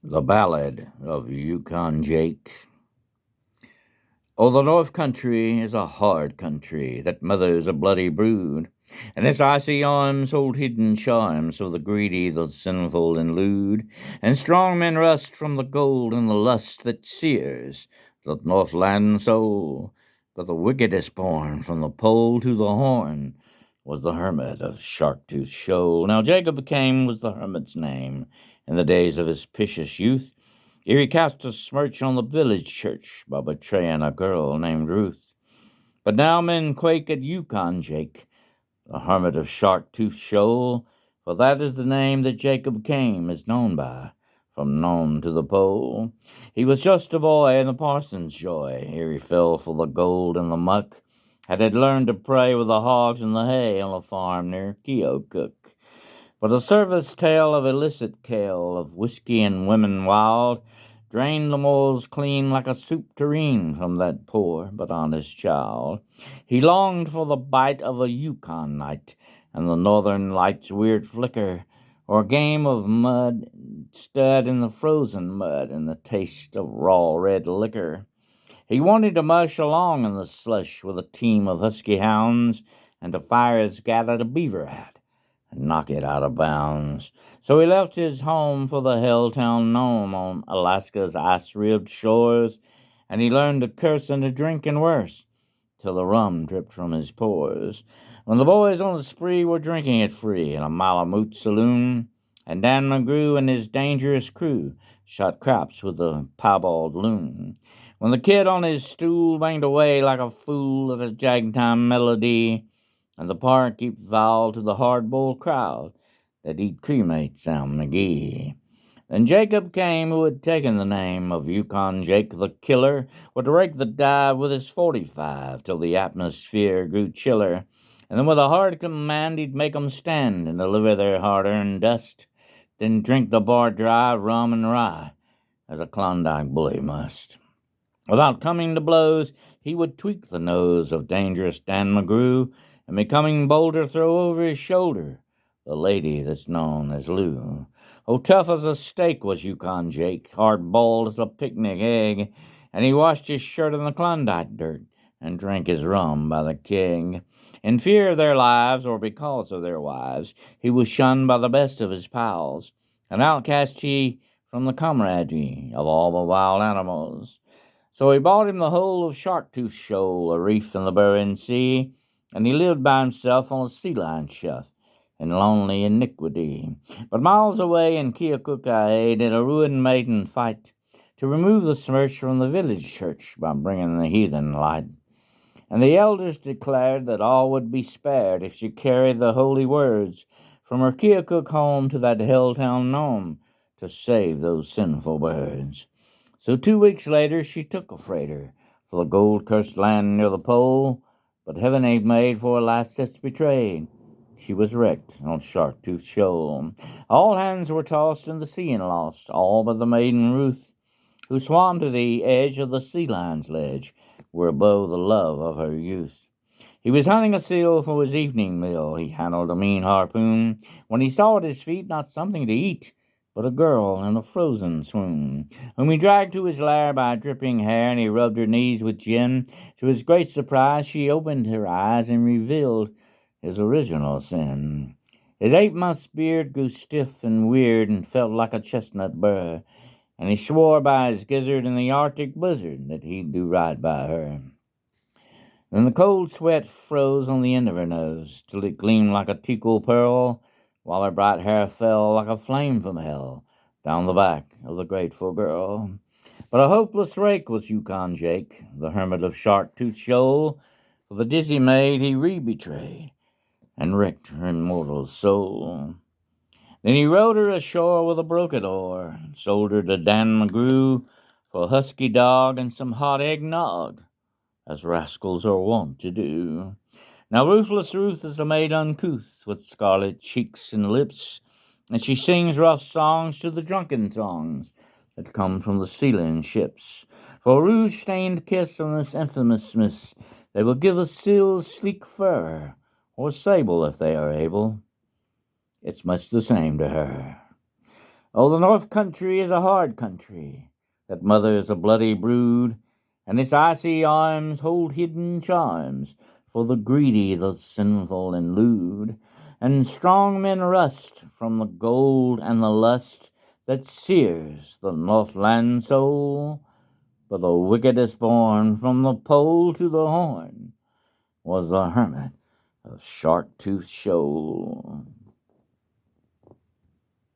The Ballad of Yukon Jake. Oh, the North Country is a hard country that mothers a bloody brood, and its icy arms hold hidden charms for the greedy, the sinful, and lewd, and strong men rust from the gold and the lust that sears the Northland soul. But the wickedest born from the pole to the horn was the hermit of Shark-Tooth Shoal. Now Jacob came was the hermit's name in the days of his picious youth, ere he cast a smirch on the village church by betraying a girl named Ruth. But now men quake at Yukon Jake, the hermit of Shark-Tooth Shoal, for that is the name that Jacob came is known by, from Nome to the pole. He was just a boy in the parson's joy, ere he fell for the gold and the muck, had learned to pray with the hogs and the hay on a farm near Keokuk. For the service tale of illicit kale, of whiskey and women wild, drained the moles clean like a soup tureen from that poor but honest child. He longed for the bite of a Yukon night, and the northern light's weird flicker, or a game of mud stirred in the frozen mud, and the taste of raw red liquor. He wanted to mush along in the slush with a team of husky hounds, and to fire his gat at a beaver hat and knock it out of bounds. So he left his home for the hell-town Nome on Alaska's ice-ribbed shores, and he learned to curse and to drink and worse, till the rum dripped from his pores. When the boys on the spree were drinking it free in a Malamute saloon, and Dan McGrew and his dangerous crew shot craps with a piebald loon. When the kid on his stool banged away like a fool at a jagtime melody, and the barkeep vowed to the hard-boiled crowd that he'd cremate Sam McGee. Then Jacob came, who had taken the name of Yukon Jake the Killer, would rake the dive with his 45 till the atmosphere grew chiller, and then with a hard command he'd make 'em stand and deliver their hard-earned dust, then drink the bar dry, rum and rye, as a Klondike bully must. Without coming to blows, he would tweak the nose of dangerous Dan McGrew, and becoming bolder, throw over his shoulder the lady that's known as Lou. Oh, tough as a steak was Yukon Jake, hard-boiled as a picnic egg, and he washed his shirt in the Klondike dirt and drank his rum by the keg. In fear of their lives, or because of their wives, he was shunned by the best of his pals, an outcast he from the camaraderie of all the wild animals. So he bought him the whole of Shark-Tooth Shoal, a reef in the Bering Sea, and he lived by himself on a sea lion shelf in lonely iniquity. But miles away in Keokuk did a ruined maiden fight to remove the smirch from the village church by bringing the heathen light. And the elders declared that all would be spared if she carried the holy words from her Keokuk home to that hell-town Nome to save those sinful birds. So 2 weeks later she took a freighter for the gold-cursed land near the pole, but heaven ain't made for a lass that's betrayed. She was wrecked on Shark-Tooth Shoal. All hands were tossed in the sea and lost, all but the maiden Ruth, who swam to the edge of the sea lion's ledge, where above the love of her youth. He was hunting a seal for his evening meal. He handled a mean harpoon, when he saw at his feet not something to eat, but a girl in a frozen swoon, whom he dragged to his lair by dripping hair, and he rubbed her knees with gin. To his great surprise, she opened her eyes and revealed his original sin. His 8 months' beard grew stiff and weird and felt like a chestnut burr, and he swore by his gizzard in the Arctic blizzard that he'd do right by her. Then the cold sweat froze on the end of her nose, till it gleamed like a teakle pearl, while her bright hair fell like a flame from hell down the back of the grateful girl. But a hopeless rake was Yukon Jake, the hermit of Shark-Tooth Shoal, for the dizzy maid he re-betrayed and wrecked her immortal soul. Then he rowed her ashore with a broken oar, and sold her to Dan McGrew for a husky dog and some hot eggnog, as rascals are wont to do. Now ruthless Ruth is a maid uncouth, with scarlet cheeks and lips, and she sings rough songs to the drunken throngs that come from the sealing ships. For a rouge-stained kiss on this infamous miss, they will give a seal's sleek fur, or sable if they are able. It's much the same to her. Oh, the North Country is a hard country that mothers a bloody brood, and its icy arms hold hidden charms for the greedy, the sinful, and lewd. And strong men rust from the gold and the lust that sears the Northland soul. But the wickedest born from the pole to the horn was the hermit of Shark Tooth Shoal.